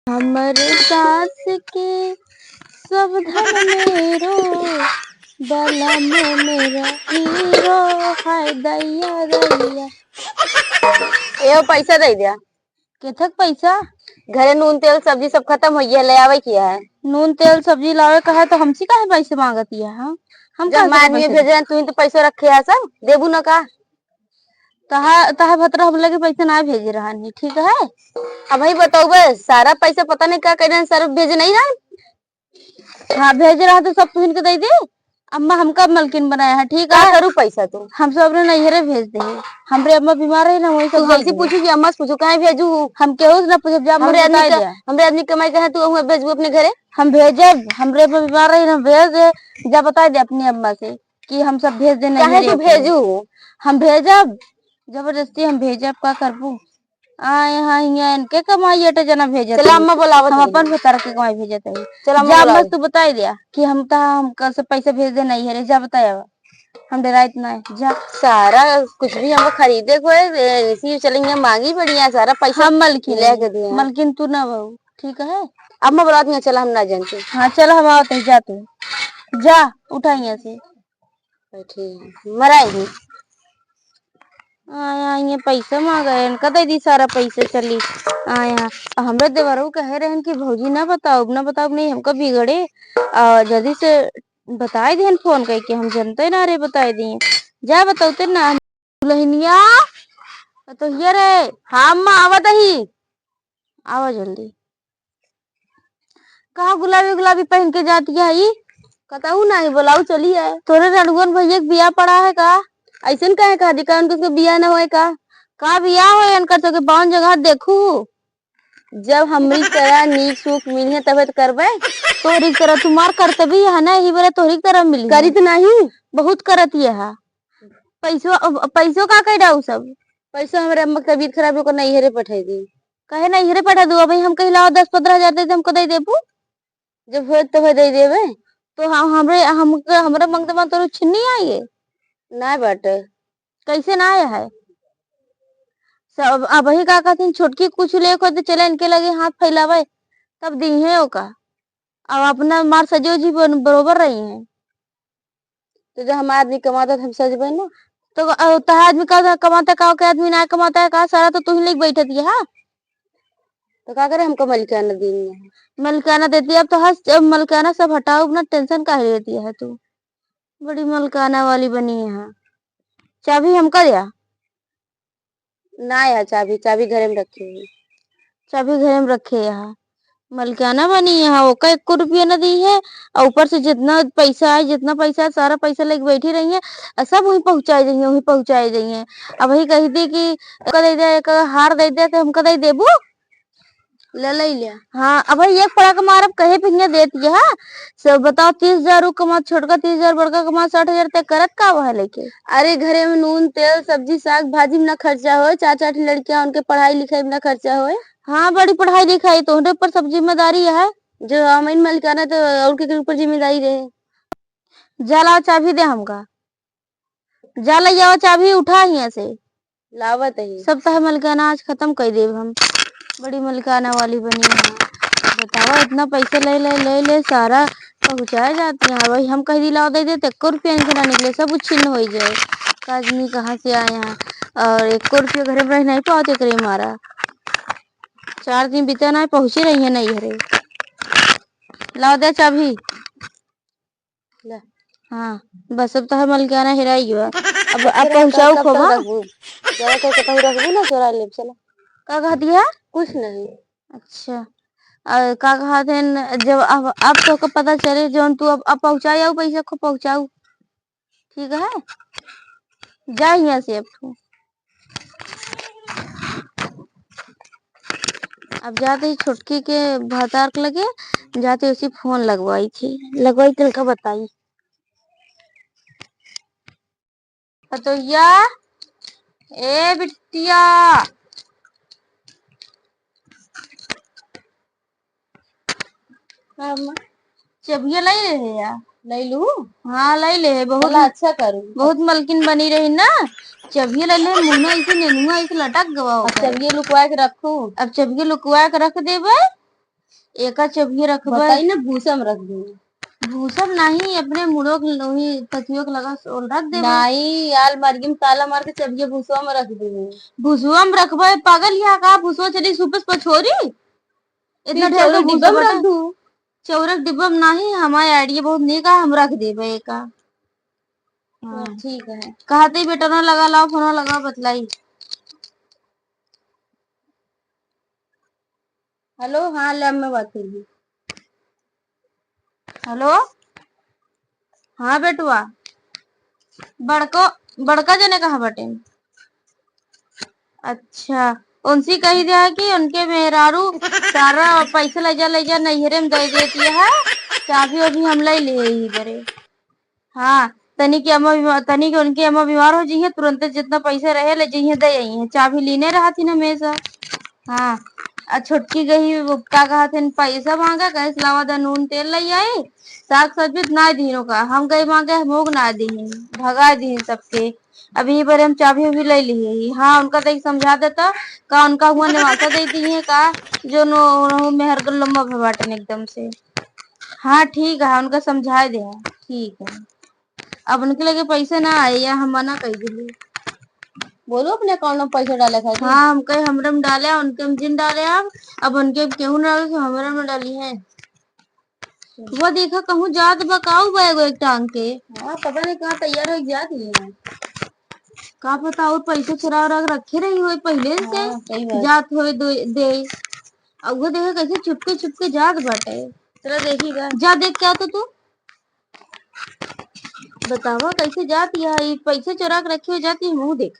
हमर सास के सब धन मेरो बलम मेरा हीरो हाय दैया दैया। एहो पैसा दे दिया। केथक पैसा? घरे नून तेल सब्जी सब खत्म हो गया, ले आवे किया है। नून तेल सब्जी लावे का है तो हमसे काहे पैसे मांगती है? हम जब हम आदमी भेजे तू तो पैसा रखे है सब देबू न का। तहा भतरा हम लगे पैसा ना भेज रहा नहीं, ठीक है। अब भाई बताओ बस सारा पैसा पता नहीं क्या कर सर भेजे नहीं रहा। हाँ भेज रहा तो सब तुम दे दे। अम्मा हमका मलकिन बनाया है, ठीक है। करूँ पैसा तू हम सब अपने नैहरे भेज दे। हमरे अम्मा बीमार है ना, वही सब हमसे पूछू कि अम्मा से पूछू कहाँ भेजू। हम केहू ना पूछब, जब हमरे आदमी कमाई कहे तू भेजबू अपने घरे। हम भेजब, हमरे अम्मा बीमार है ना, भेज दे। जब बता दे अपनी अम्मा से कि हम सब भेज दे। नहीं तू भेजू, हम भेजब जबरदस्ती हम भेजब, का करबू। यहाँ इनके कमाई जना भेजत। चलो अम्मा बुलावत हम अपन भतार के कमाई भेजत है। चलो जा अम्मा तू बता दिया कि हम कल से पैसे भेज दे नहीं है। जा बताया हम डरा इतना है। जा सारा कुछ भी हम खरीदे को इसी चलेंगे, मांगी बढ़िया सारा पैसा हम मलकिन लेके दिए। मलकिन तू ना बहू, ठीक है। अम्मा बुलाती है, चल हम ना जानते। हाँ चल हम आते हैं, जा तू जा उठा यहाँ से। ठीक मराएगी आया पैसा मांगा इनका दे दी सारा पैसा। चली आया हमरे देवरों कह रहे हैं कि भौजी ना बताओ नहीं हमको बिगड़े और जल्दी से बताए देन फोन करके। हम जनते ना रे बताए दिए। जा बताओते ना दुल्हनिया तो ये रे। हाँ अम्मा आवत ही, आवा जल्दी। कहाँ गुलाबी गुलाबी पहन के जाती है? कताऊ नहीं बुलाऊ चली है। तोरे रणगुन भैया बिया पड़ा है का? ऐसा कहे कहा दिखा उनको बिया ना होए का बिया हो इनका तो बावन जगह देखू। जब हमारी तरह नीक सुख मिली तब तो करबे। तोरी तरह तुम्हार करते भी है ना, यही बार तोरी तरह मिली करी तो नहीं बहुत करती है। पैसों का कह डाऊ सब पैसा हमारे अम्मा की तबीयत खराब होकर नहीं हेरे पठाई दी। कहे नहीं हेरे पठा दू भाई। हम कही लाओ 10-15 हजार दे हमको दे देबू। जब हो तब दे देवे तो हमरे मंगते तो छिन्नी आई ना बट कैसे ना आया है सब। अब वही का कहते छोटकी कुछ ले तो चले इनके लगे हाथ फैलावे तब दी है ओका। अब अपना मार सजो जी बरोबर रही है। तो जब हम आदमी कमाता हम सजबे ना। तो आदमी का कमाता का आदमी ना कमाता है का, सारा तो तू ही लेके बैठे थी। हाँ तो क्या करे हमको मलिकाना देनी है। मलिकाना देती है अब तो हंस। मलिकाना सब हटाओ, अपना टेंशन काहे लेती है तू। बड़ी मलिकाना वाली बनी है। चाबी हमका दिया ना यार, चाबी घरे में रखी हुई। चाबी घरे में रखे यहाँ मलिकाना बनी है। ओका 1 रुपया न दी है और ऊपर से जितना पैसा है सारा पैसा लेके बैठी रही है। सब वही पहुंचाई रही है। अब वही कही थी कि दे दे हार दे दे तो हमका दे देबू ले ले। हाँ अब भाई एक पड़ा कमा रब कहे पिंगे देती है। सब बताओ 30,000 कमा, छोटका 30,000 बड़का कमा 60,000 तक करत का वह लेके। अरे घरे में नून तेल सब्जी साग भाजी में ना खर्चा हो। 4-4 लड़कियां उनके पढ़ाई लिखाई में ना खर्चा हो। हाँ बड़ी पढ़ाई लिखाई तो उनके ऊपर सब जिम्मेदारी है। जो हमें मलिकाना तो और के ऊपर जिम्मेदारी रहे। जा लाओ चाबी दे हमका। जा ले जाओ चाबी उठा यहाँ से लावत है। सब तो है मलिकाना आज खत्म कर दे हम। बड़ी मलिकाना वाली बनी है। बताओ इतना पैसे ले सारा पहुंचाया जाती है। वही हम कह दिलाओ दे देते 1 रुपया इनके ना निकले, सब छिन्न हो जाए। आदमी कहाँ से आए हैं और 1 रुपया घरे में रह नहीं पाते करे मारा। 4 दिन बीता ना पहुंचे रही है नहीं हरे। लाओ दे चाबी। हाँ बस अब तो है मलिकाना हिराई हुआ। अब पहुंचाऊ खोबा जरा को कतहु रखबू ना चोरा ले चला। का कह दिया? कुछ नहीं। अच्छा का कहा थे जब अब तो को पता चले जो तू अब पहुंचाऊ पैसा को पहुंचाऊ, ठीक है। जा यहाँ से अब तू। अब जाते ही छुटकी के भतार के लगे जाते उसी फोन लगवाई थी का बताई तो या ए बिटिया चबिया लाई रहे यार। ले लू? हाँ लाई ले। बहुत अच्छा करूँ, बहुत मलकिन बनी रही ना। चबिया ले ले मुना ऐसे नेनुआ ऐसे लटक गवा। चबिया लुकवा के रखू। अब चबिया लुकवा के रख देबे एका चबिये रखबे। बताई ना भूसा में रख दूँ। भूसम नहीं, अपने मुड़ो के लोही तकियो के लगा सोल रख देबे। नहीं अलमारी में ताला मार के चबिये भूसा में रख दूँ। भूसुआ में रखबे, पागल या का? भूसुआ चली सुपस पछोरी, इतना ढेर का डिब्बा में भूसा रख दूँ। चौरक डिब्बा में नहीं, हमारी आइडिया बहुत नीक है, हम रख देबे का। हाँ ठीक है। कहते ही बेटा ना लगा लाओ, फोन लगा बतलाई। हेलो, हाँ लैब में बात करिए। हेलो, हाँ बेटुआ, बड़का जने कहा बटे? अच्छा, उनसे कही दिया कि उनके मेहरारू सारा पैसा ले जा नैहरे में दे देती है, चाबी अभी हम ले ही बरे। हाँ, तनी के उनकी अम्मा बीमार हो जाइए, तुरंत जितना पैसा रहे ले जाइए दे आई है, चाबी लेने रहा थी ना हमेशा। हाँ, छुटकी गई वो क्या कहा थे, पैसा मांगा, कैसे लावा दा नून तेल ले आई, साग सब्जी ना दीनों का, हम गए मांगे, हम लोग ना दी, भगा दी सबके। अभी बार हम चाबी भी ले ली। हाँ, उनका तो समझा देता का, उनका हुआ निवासा दे दी है का, जो नो मेहर कर लम्बा भवाटन एकदम से। हाँ ठीक है, उनका समझा दे, ठीक है। अब उनके लगे पैसे ना आए या हम मना कर दिली। बोलो अपने अकाउंट में पैसा डाला था। हाँ, हम कहीं हमरे में डाले, उनके में जिन डाले, अब उनके केहू ना डाले, हमारे में डाली है। वो देखा कहूँ जात बकाऊ बैग एक टांग के। हाँ, पता नहीं कहाँ तैयार हो जाती है। का पता और पैसे चुरा रखे रही हो पहले से। हाँ, सही बात। जात हो दे अब वो देखा कैसे चुपके चुपके जात बाटे। चलो देखिएगा। जा देख क्या तो तू बतावा कैसे जाती है, पैसे चुरा के रखे हो जाती है, मुँह देख।